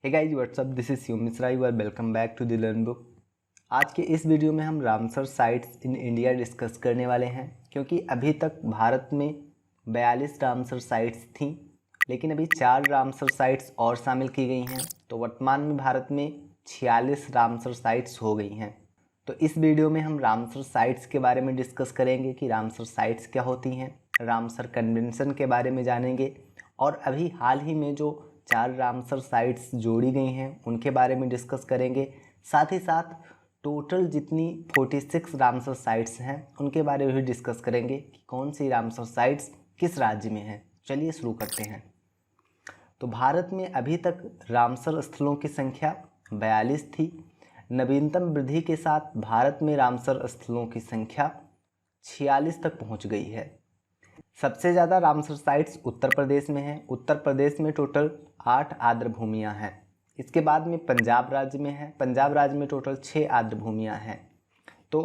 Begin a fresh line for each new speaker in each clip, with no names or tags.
Hey guys what's up, this is Shiv Mishra. You are welcome back to the learn book. आज के इस video में हम Ramsar sites in India discuss करने वाले हैं, क्योंकि अभी तक भारत में 42 रामसर साइट्स थीं, लेकिन अभी 4 रामसर साइट्स और शामिल की गई हैं। तो वर्तमान में भारत में 46 रामसर साइट्स हो गई हैं। तो इस वीडियो में हम रामसर साइट्स के बारे में डिस्कस करेंगे कि रामसर साइट्स क्या होती हैं, रामसर कन्वेंशन के बारे में जानेंगे, और अभी हाल ही में जो 4 रामसर साइट्स जोड़ी गई हैं उनके बारे में डिस्कस करेंगे। साथ ही साथ टोटल जितनी 46 रामसर साइट्स हैं उनके बारे में भी डिस्कस करेंगे कि कौन सी रामसर साइट्स किस राज्य में हैं। चलिए शुरू करते हैं। तो भारत में अभी तक रामसर स्थलों की संख्या 42 थी। नवीनतम वृद्धि के साथ भारत में रामसर स्थलों की संख्या 46 तक पहुंच गई है। सबसे ज़्यादा रामसर साइट्स उत्तर प्रदेश में हैं। उत्तर प्रदेश में टोटल 8 आर्द्र भूमियाँ हैं। इसके बाद में पंजाब राज्य में है। पंजाब राज्य में टोटल 6 आर्द्र भूमियाँ हैं। तो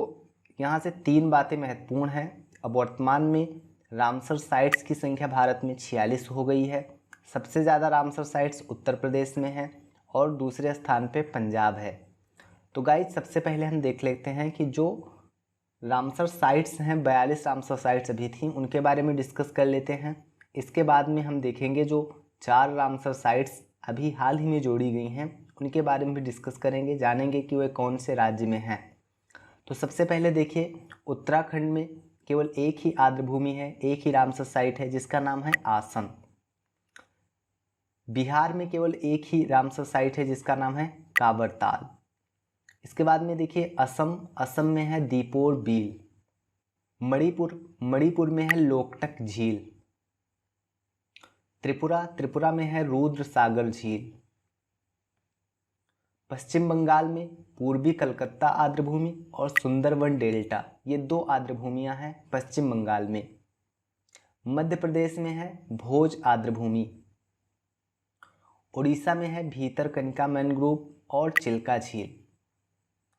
यहाँ से 3 बातें महत्वपूर्ण हैं। अब वर्तमान में रामसर साइट्स की संख्या भारत में 46 हो गई है। सबसे ज़्यादा रामसर साइट्स उत्तर प्रदेश में हैं और दूसरे स्थान पे पंजाब है। तो गाइस, सबसे पहले हम देख लेते हैं कि जो रामसर साइट्स हैं, 42 रामसर साइट्स अभी थी, उनके बारे में डिस्कस कर लेते हैं। इसके बाद में हम देखेंगे जो 4 रामसर साइट्स अभी हाल ही में जोड़ी गई हैं उनके बारे में भी डिस्कस करेंगे, जानेंगे कि वे कौन से राज्य में हैं। तो सबसे पहले देखिए, उत्तराखंड में केवल एक ही आर्द्र भूमि है, एक ही रामसर साइट है जिसका नाम है आसन। बिहार में केवल एक ही रामसर साइट है जिसका नाम है कांवरताल। इसके बाद में देखिए असम में है दीपोर बील। मणिपुर में है लोकटक झील। त्रिपुरा में है रुद्र सागर झील। पश्चिम बंगाल में पूर्वी कलकत्ता आर्द्र भूमि और सुंदरवन डेल्टा, ये 2 आर्द्र भूमियां हैं पश्चिम बंगाल में। मध्य प्रदेश में है भोज आर्द्र भूमि। उड़ीसा में है भीतरकनिका मैनग्रोव और चिल्का झील।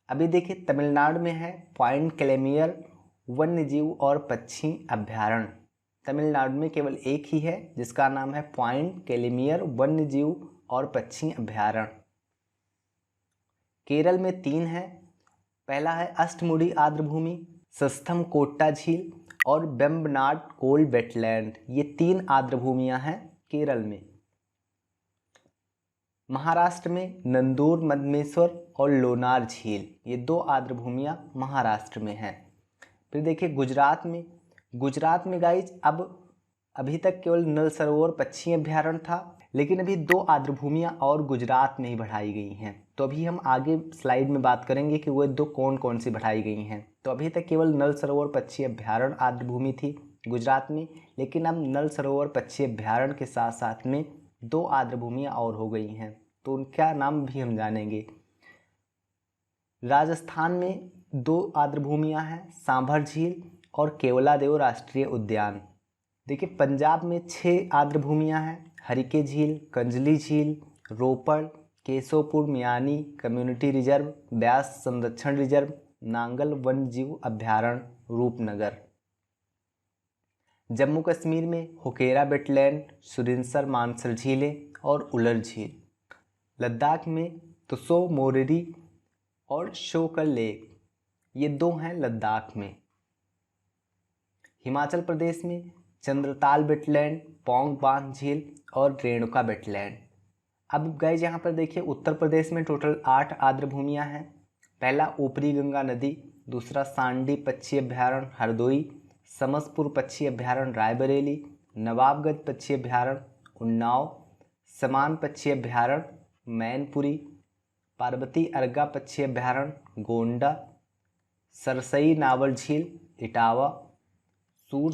अभी देखिए, तमिलनाडु में है पॉइंट क्लेमियर वन्यजीव और पक्षी अभ्यारण्य। तमिलनाडु में केवल एक ही है जिसका नाम है पॉइंट क्लेमियर वन्यजीव और पक्षी अभ्यारण्य। केरल में 3 है। पहला है अष्टमुडी आर्द्र भूमि, सस्थम कोट्टा झील और वेम्बनाड कोल्ड वेटलैंड, ये 3 आर्द्र भूमियां हैं केरल में। महाराष्ट्र में नंदूर मधमेश्वर और लोनार झील, ये 2 आर्द्र भूमियाँ महाराष्ट्र में हैं। फिर देखिए गुजरात में गाइज अभी तक केवल नल सरोवर पक्षी अभ्यारण्य था, लेकिन अभी 2 आर्द्र भूमियाँ और गुजरात में ही बढ़ाई गई हैं। तो अभी हम आगे स्लाइड में बात करेंगे कि वो 2 कौन कौन सी बढ़ाई गई हैं। तो अभी तक केवल नल सरोवर पक्षी अभ्यारण्य आर्द्र भूमि थी गुजरात में, लेकिन अब नल सरोवर पक्षी अभ्यारण्य के साथ साथ में 2 आर्द्र भूमियाँ और हो गई हैं, तो उनका नाम भी हम जानेंगे। राजस्थान में 2 आर्द्र भूमियाँ हैं, सांभर झील और केवलादेव राष्ट्रीय उद्यान। देखिए, पंजाब में 6 आर्द्र भूमियाँ हैं, हरिके झील, कंजली झील, रोपड़, केशोपुर मियानी कम्युनिटी रिजर्व, ब्यास संरक्षण रिजर्व, नांगल वन्यजीव अभ्यारण्य, रूपनगर। जम्मू कश्मीर में हुकेरा वेटलैंड, सुरिनसर मानसर झीलें और उलर झील। लद्दाख में तुसो मोरिरी और शोकर लेक, ये 2 हैं लद्दाख में। हिमाचल प्रदेश में चंद्रताल वेटलैंड, पौंग बांध झील और रेणुका वेटलैंड। अब गाइस, यहाँ पर देखिए, उत्तर प्रदेश में टोटल 8 आर्द्र भूमियाँ हैं। पहला ऊपरी गंगा नदी, दूसरा सांडी पक्षी अभ्यारण्य हरदोई, समसपुर पक्षी अभ्यारण्य रायबरेली, नवाबगंज पक्षी अभ्यारण्य उन्नाव, समान पक्षी अभ्यारण्य मैनपुरी, पार्वती अर्गा पक्षी अभ्यारण्य गोंडा, सरसई नावर झील इटावा, सूर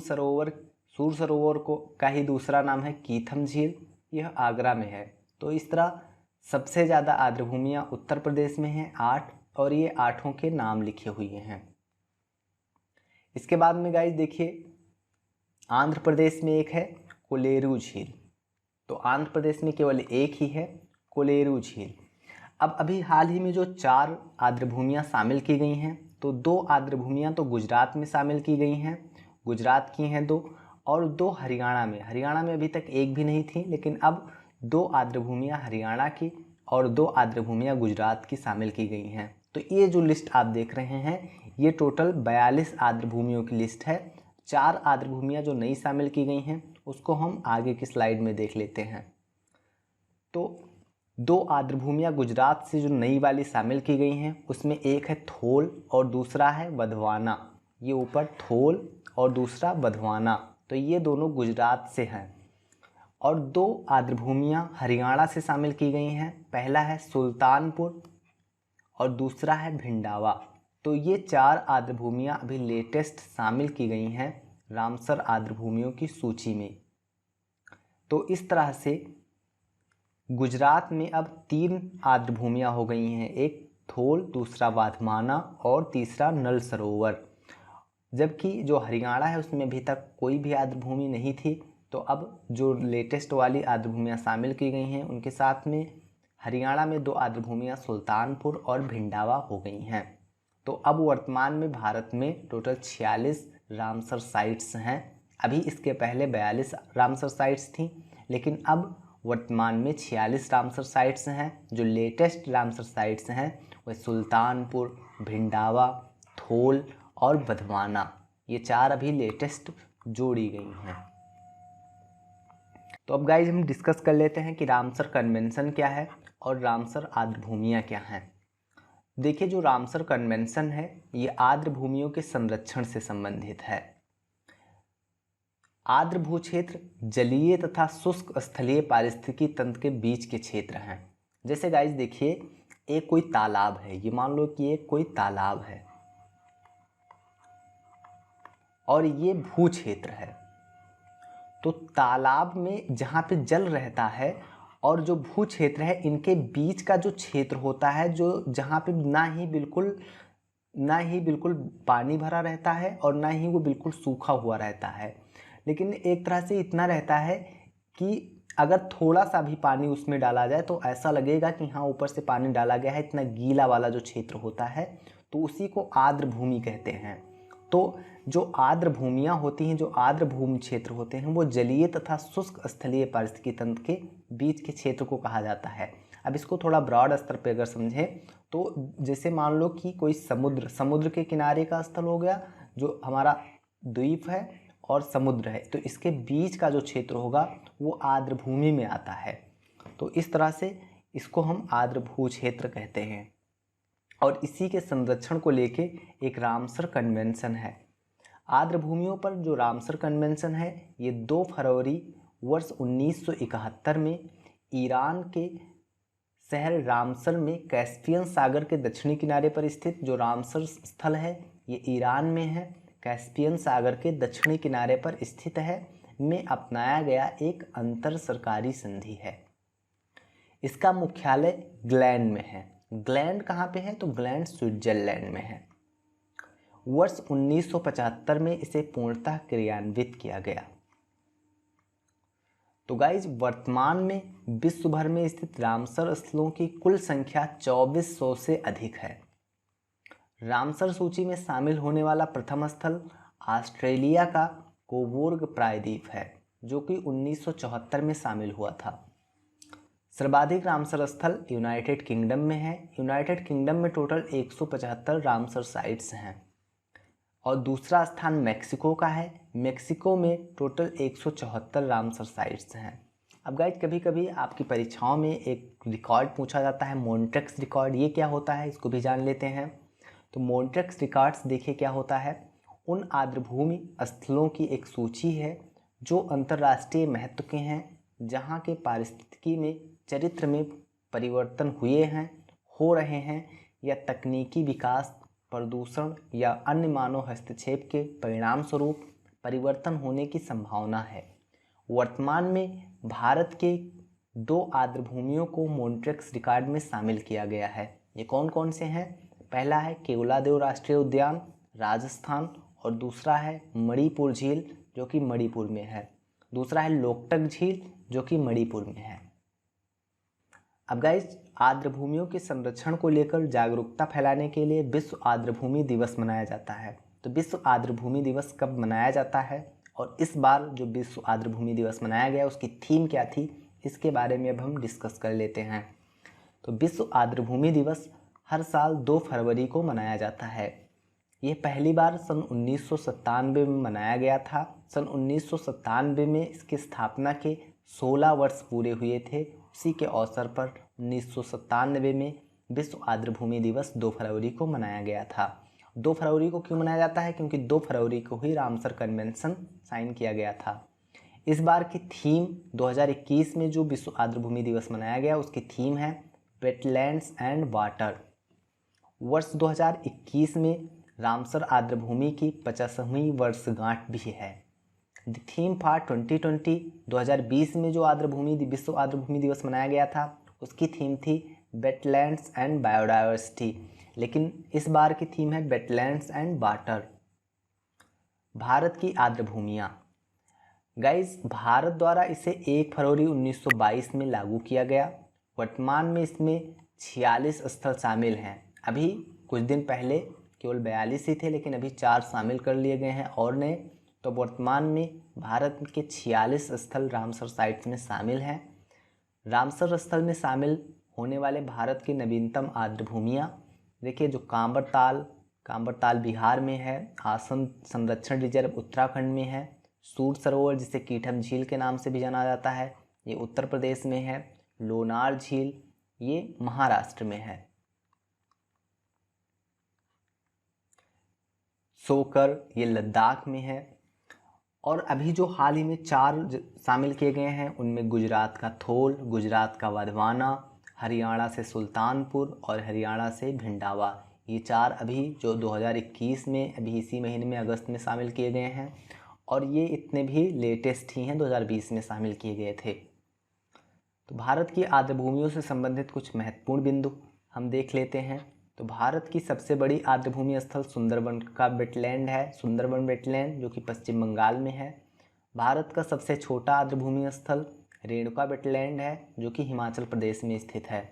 सरोवर को का ही दूसरा नाम है कीथम झील, यह आगरा में है। तो इस तरह सबसे ज़्यादा आर्द्र भूमियाँ उत्तर प्रदेश में हैं 8, और ये 8 के नाम लिखे हुए हैं। इसके बाद में गाइस देखिए, आंध्र प्रदेश में एक है कोलेरू झील। तो आंध्र प्रदेश में केवल एक ही है, कोलेरू झील। अब अभी हाल ही में जो 4 आर्द्र भूमियाँ शामिल की गई हैं, तो 2 आर्द्र भूमियाँ तो गुजरात में शामिल की गई हैं, गुजरात की हैं 2, और 2 हरियाणा में अभी तक एक भी नहीं थी, लेकिन अब 2 आर्द्र भूमियाँ हरियाणा की और 2 आर्द्रभूमियाँ गुजरात की शामिल की गई हैं। तो ये जो लिस्ट आप देख रहे हैं ये टोटल 42 आर्द्रभूमियों की लिस्ट है। 4 आर्द्रभूमियाँ जो नई शामिल की गई हैं उसको हम आगे की स्लाइड में देख लेते हैं। तो 2 आर्द्रभूमियाँ गुजरात से जो नई वाली शामिल की गई हैं उसमें एक है थोल और दूसरा है वधवाना। ये ऊपर थोल और दूसरा वधवाना, तो ये दोनों गुजरात से हैं। और 2 आर्द्रभूमियाँ हरियाणा से शामिल की गई हैं। पहला है सुल्तानपुर और दूसरा है भिंडावा। तो ये 4 आर्द्रभूमियाँ अभी लेटेस्ट शामिल की गई हैं रामसर आर्द्रभूमियों की सूची में। तो इस तरह से गुजरात में अब 3 आर्द्रभूमियाँ हो गई हैं, एक थोल, दूसरा वाधमाना और तीसरा नल सरोवर। जबकि जो हरियाणा है उसमें अभी तक कोई भी आर्द्रभूमि नहीं थी। तो अब जो लेटेस्ट वाली आर्द्रभूमियाँ शामिल की गई हैं उनके साथ में हरियाणा में 2 आर्द्रभूमियाँ सुल्तानपुर और भिंडावा हो गई हैं। तो अब वर्तमान में भारत में टोटल 46 रामसर साइट्स हैं। अभी इसके पहले 42 रामसर साइट्स थी, लेकिन अब वर्तमान में 46 रामसर साइट्स हैं। जो लेटेस्ट रामसर साइट्स हैं वह सुल्तानपुर, भिंडावा, थोल और वधवाना, ये 4 अभी लेटेस्ट जोड़ी गई हैं। तो अब गाइज हम डिस्कस कर लेते हैं कि रामसर कन्वेंशन क्या है और रामसर आर्द्रभूमियाँ क्या हैं। देखिए, जो रामसर कन्वेंशन है ये आर्द्रभूमियों के संरक्षण से संबंधित है। आर्द्र भू क्षेत्र जलीय तथा शुष्क स्थलीय पारिस्थितिकी तंत्र के बीच के क्षेत्र हैं। जैसे गाइज देखिए, एक कोई तालाब है, ये मान लो कि एक कोई तालाब है और ये भू क्षेत्र है। तो तालाब में जहाँ पे जल रहता है और जो भू क्षेत्र है, इनके बीच का जो क्षेत्र होता है, जो जहाँ पे ना ही बिल्कुल पानी भरा रहता है और ना ही वो बिल्कुल सूखा हुआ रहता है, लेकिन एक तरह से इतना रहता है कि अगर थोड़ा सा भी पानी उसमें डाला जाए तो ऐसा लगेगा कि हाँ ऊपर से पानी डाला गया है। इतना गीला वाला जो क्षेत्र होता है तो उसी को आर्द्र भूमि कहते हैं। तो जो आर्द्र भूमियाँ होती हैं, जो आर्द्र भूमि क्षेत्र होते हैं, वो जलीय तथा शुष्क स्थलीय पारिस्थितिकी तंत्र के बीच के क्षेत्र को कहा जाता है। अब इसको थोड़ा ब्रॉड स्तर पे अगर समझें तो जैसे मान लो कि कोई समुद्र के किनारे का स्थल हो गया, जो हमारा द्वीप है और समुद्र है, तो इसके बीच का जो क्षेत्र होगा वो आर्द्र भूमि में आता है। तो इस तरह से इसको हम आर्द्र भू क्षेत्र कहते हैं। और इसी के संरक्षण को लेके एक रामसर कन्वेंशन है। आर्द्र भूमियों पर जो रामसर कन्वेंशन है ये 2 फरवरी वर्ष 1971 में ईरान के शहर रामसर में कैस्पियन सागर के दक्षिणी किनारे पर स्थित जो रामसर स्थल है ये ईरान में है, कैस्पियन सागर के दक्षिणी किनारे पर स्थित है, में अपनाया गया एक अंतर सरकारी संधि है। इसका मुख्यालय ग्लैंड में है। ग्लैंड कहाँ पे है? तो ग्लैंड स्विट्जरलैंड में है। वर्ष 1975 में इसे पूर्णतः क्रियान्वित किया गया। तो गाइज वर्तमान में विश्व भर में स्थित रामसर स्थलों की कुल संख्या 2400 से अधिक है। रामसर सूची में शामिल होने वाला प्रथम स्थल ऑस्ट्रेलिया का कोबोर्ग प्रायद्वीप है, जो कि 1974 में शामिल हुआ था। सर्वाधिक रामसर स्थल यूनाइटेड किंगडम में है। यूनाइटेड किंगडम में टोटल 175 रामसर साइट्स हैं। और दूसरा स्थान मेक्सिको का है। मेक्सिको में टोटल 174 रामसर साइट्स हैं। अब गाइज कभी कभी आपकी परीक्षाओं में एक रिकॉर्ड पूछा जाता है, मॉन्ट्रेक्स रिकॉर्ड। ये क्या होता है इसको भी जान लेते हैं। तो मॉन्ट्रेक्स रिकॉर्ड्स देखिए क्या होता है, उन आर्द्रभूमि स्थलों की एक सूची है जो अंतर्राष्ट्रीय महत्व के हैं, जहाँ के पारिस्थितिकी में चरित्र में परिवर्तन हुए हैं, हो रहे हैं, या तकनीकी विकास, प्रदूषण या अन्य मानव हस्तक्षेप के परिणाम स्वरूप परिवर्तन होने की संभावना है। वर्तमान में भारत के 2 आर्द्रभूमियों को मॉन्ट्रेक्स रिकॉर्ड में शामिल किया गया है। ये कौन कौन से हैं? पहला है केवलादेव राष्ट्रीय उद्यान राजस्थान, और दूसरा है मणिपुर झील जो कि मणिपुर में है। दूसरा है लोकटक झील जो कि मणिपुर में है। अब गाइज आर्द्रभूमियों के संरक्षण को लेकर जागरूकता फैलाने के लिए विश्व आर्द्रभूमि दिवस मनाया जाता है। तो विश्व आर्द्रभूमि दिवस कब मनाया जाता है और इस बार जो विश्व आर्द्रभूमि दिवस मनाया गया उसकी थीम क्या थी, इसके बारे में अब हम डिस्कस कर लेते हैं। तो विश्व आर्द्रभूमि दिवस हर साल 2 फरवरी को मनाया जाता है। ये पहली बार सन 1997 में मनाया गया था। सन 1997 में इसकी स्थापना के 16 वर्ष पूरे हुए थे। उसी के अवसर पर 1997 में विश्व आर्द्रभूमि दिवस 2 फरवरी को मनाया गया था। 2 फरवरी को क्यों मनाया जाता है? क्योंकि 2 फरवरी को ही रामसर कन्वेंशन साइन किया गया था। इस बार की थीम 2021 में जो विश्व आर्द्रभूमि दिवस मनाया गया उसकी थीम है वेटलैंड्स एंड वाटर। वर्ष 2021 में रामसर आर्द्रभूमि की 50वीं वर्षगांठ भी है। द थीम फॉर 2020 में जो विश्व आर्द्रभूमि दिवस मनाया गया था उसकी थीम थी वेटलैंड्स एंड बायोडाइवर्सिटी, लेकिन इस बार की थीम है वेटलैंड्स एंड वाटर। भारत की आर्द्रभूमियाँ गाइज, भारत द्वारा इसे 1 फरवरी 1922 में लागू किया गया। वर्तमान में इसमें 46 स्थल शामिल हैं। अभी कुछ दिन पहले केवल 42 ही थे, लेकिन अभी 4 शामिल कर लिए गए हैं और नए। तो वर्तमान में भारत के 46 स्थल रामसर साइट्स में शामिल हैं। रामसर स्थल में शामिल होने वाले भारत की नवीनतम आर्द्रभूमियाँ देखिए, जो कांबरताल बिहार में है, आसन संरक्षण रिजर्व उत्तराखंड में है, सूर सरोवर जिसे कीठम झील के नाम से भी जाना जाता है ये उत्तर प्रदेश में है, लोनार झील ये महाराष्ट्र में है, सोकर ये लद्दाख में है। और अभी जो हाल ही में 4 शामिल किए गए हैं उनमें गुजरात का थोल, गुजरात का वधवाना, हरियाणा से सुल्तानपुर और हरियाणा से भिंडावा, ये 4 अभी जो 2021 में अभी इसी महीने में अगस्त में शामिल किए गए हैं। और ये इतने भी लेटेस्ट ही हैं, 2020 में शामिल किए गए थे। तो भारत की आर्द्रभूमियों से संबंधित कुछ महत्वपूर्ण बिंदु हम देख लेते हैं। तो भारत की सबसे बड़ी आर्द्रभूमि स्थल सुंदरबन का वेटलैंड है, सुंदरबन वेटलैंड जो कि पश्चिम बंगाल में है। भारत का सबसे छोटा आर्द्रभूमि स्थल रेणुका वेटलैंड है जो कि हिमाचल प्रदेश में स्थित है।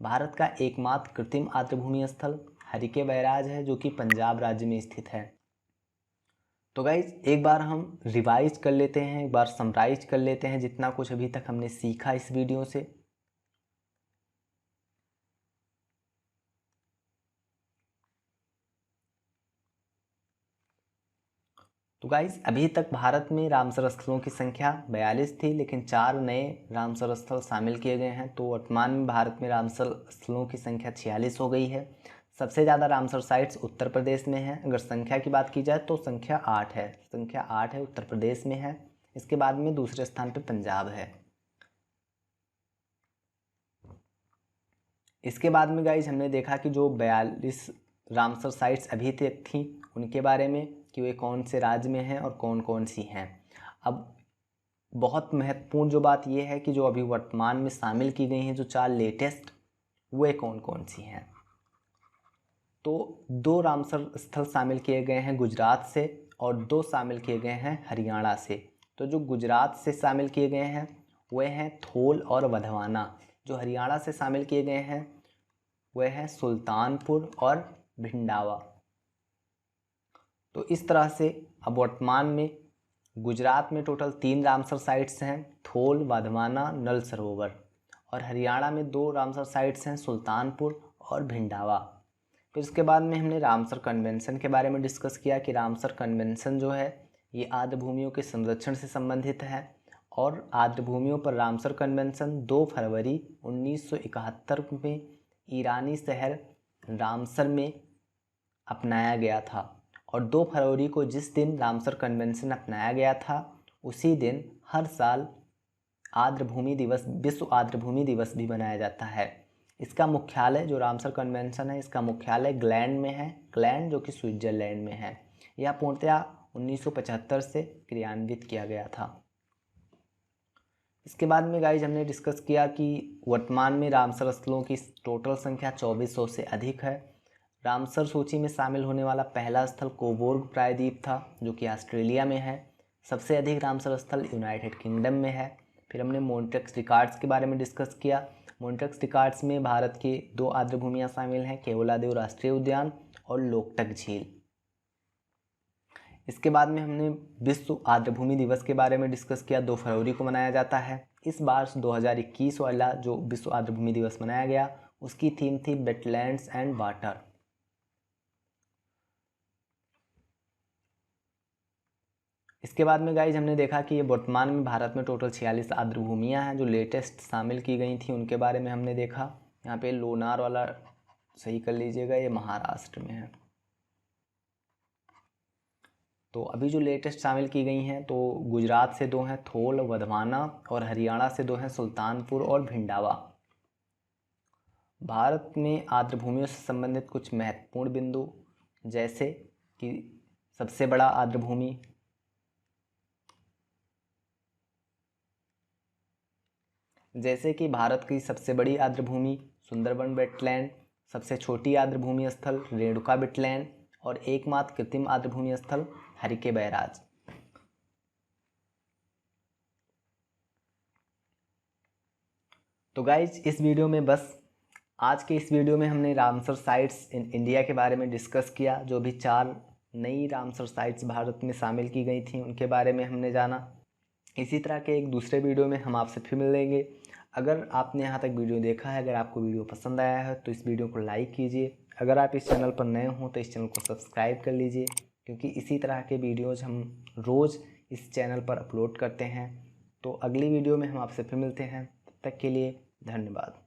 भारत का एकमात्र कृत्रिम आर्द्रभूमि स्थल हरिके बैराज है जो कि पंजाब राज्य में स्थित है। तो गाइज एक बार हम रिवाइज कर लेते हैं, एक बार समराइज कर लेते हैं जितना कुछ अभी तक हमने सीखा इस वीडियो से। तो गाइज अभी तक भारत में रामसर स्थलों की संख्या 42 थी, लेकिन 4 नए रामसर स्थल शामिल किए गए हैं। तो वर्तमान में भारत में रामसर स्थलों की संख्या 46 हो गई है। सबसे ज़्यादा रामसर साइट्स उत्तर प्रदेश में है। अगर संख्या की बात की जाए तो संख्या 8 है, उत्तर प्रदेश में है। इसके बाद में दूसरे स्थान पर पंजाब है। इसके बाद में गाइज हमने देखा कि जो 42 रामसर साइट्स अभी तक थी उनके बारे में कि वे कौन से राज्य में हैं और कौन कौन सी हैं। अब बहुत महत्वपूर्ण जो बात यह है कि जो अभी वर्तमान में शामिल की गई हैं जो 4 लेटेस्ट, वे कौन कौन सी हैं। तो 2 रामसर स्थल शामिल किए गए हैं गुजरात से और 2 शामिल किए गए हैं हरियाणा से। तो जो गुजरात से शामिल किए गए हैं वे हैं थोल और वधवाना। जो हरियाणा से शामिल किए गए हैं वे हैं सुल्तानपुर और भिंडावा। तो इस तरह से अब वर्तमान में गुजरात में टोटल 3 रामसर साइट्स हैं, थोल, वधवाना, नल सरोवर। और हरियाणा में 2 रामसर साइट्स हैं, सुल्तानपुर और भिंडावा। फिर इसके बाद में हमने रामसर कन्वेंशन के बारे में डिस्कस किया कि रामसर कन्वेंशन जो है ये आर्द्रभूमियों के संरक्षण से संबंधित है। और आर्द्रभूमियों पर रामसर कन्वेंशन 2 फरवरी 1971 में ईरानी शहर रामसर में अपनाया गया था। और 2 फरवरी को जिस दिन रामसर कन्वेंशन अपनाया गया था उसी दिन हर साल आर्द्रभूमि दिवस, विश्व आर्द्रभूमि दिवस भी मनाया जाता है। इसका मुख्यालय जो रामसर कन्वेंशन है इसका मुख्यालय ग्लैंड में है, ग्लैंड जो कि स्विट्जरलैंड में है। यह पूर्णतया 1975 से क्रियान्वित किया गया था। इसके बाद में गाइज हमने डिस्कस किया कि वर्तमान में रामसर स्थलों की टोटल संख्या 2400 से अधिक है। रामसर सूची में शामिल होने वाला पहला स्थल कोबोर्ग प्रायद्वीप था जो कि ऑस्ट्रेलिया में है। सबसे अधिक रामसर स्थल यूनाइटेड किंगडम में है। फिर हमने मोंट्रेक्स रिकॉर्ड्स के बारे में डिस्कस किया। मोंट्रेक्स रिकॉर्ड्स में भारत की 2 आर्द्रभूमियाँ शामिल हैं, केवलादेव राष्ट्रीय उद्यान और लोकटक झील। इसके बाद में हमने विश्व आर्द्रभूमि दिवस के बारे में डिस्कस किया। 2 फरवरी को मनाया जाता है। इस बार 2021 वाला जो विश्व आर्द्रभूमि दिवस मनाया गया उसकी थीम थी वेटलैंड्स एंड वाटर। इसके बाद में गाइज हमने देखा कि ये वर्तमान में भारत में टोटल 46 आर्द्र भूमियाँ हैं जो लेटेस्ट शामिल की गई थी, उनके बारे में हमने देखा। यहाँ पे लोनार वाला सही कर लीजिएगा, ये महाराष्ट्र में है। तो अभी जो लेटेस्ट शामिल की गई हैं तो गुजरात से 2 हैं, थोल वधवाना, और हरियाणा से 2 हैं, सुल्तानपुर और भिंडावा। भारत में आर्द्र भूमियों से संबंधित कुछ महत्वपूर्ण बिंदु, जैसे कि सबसे बड़ा आर्द्र भूमि, जैसे कि भारत की सबसे बड़ी आर्द्र भूमि सुंदरबन वेटलैंड, सबसे छोटी आर्द्र भूमि स्थल रेणुका वेटलैंड, और एकमात्र कृत्रिम आर्द्र भूमि स्थल हरिके बैराज। तो गाइज इस वीडियो में बस, आज के इस वीडियो में हमने रामसर साइट्स इन इंडिया के बारे में डिस्कस किया। जो भी 4 नई रामसर साइट्स भारत में शामिल की गई थी उनके बारे में हमने जाना। इसी तरह के एक दूसरे वीडियो में हम आपसे फिर मिलेंगे। अगर आपने यहाँ तक वीडियो देखा है, अगर आपको वीडियो पसंद आया है तो इस वीडियो को लाइक कीजिए। अगर आप इस चैनल पर नए हों तो इस चैनल को सब्सक्राइब कर लीजिए, क्योंकि इसी तरह के वीडियोज़ हम रोज़ इस चैनल पर अपलोड करते हैं। तो अगली वीडियो में हम आपसे फिर मिलते हैं, तब तक के लिए धन्यवाद।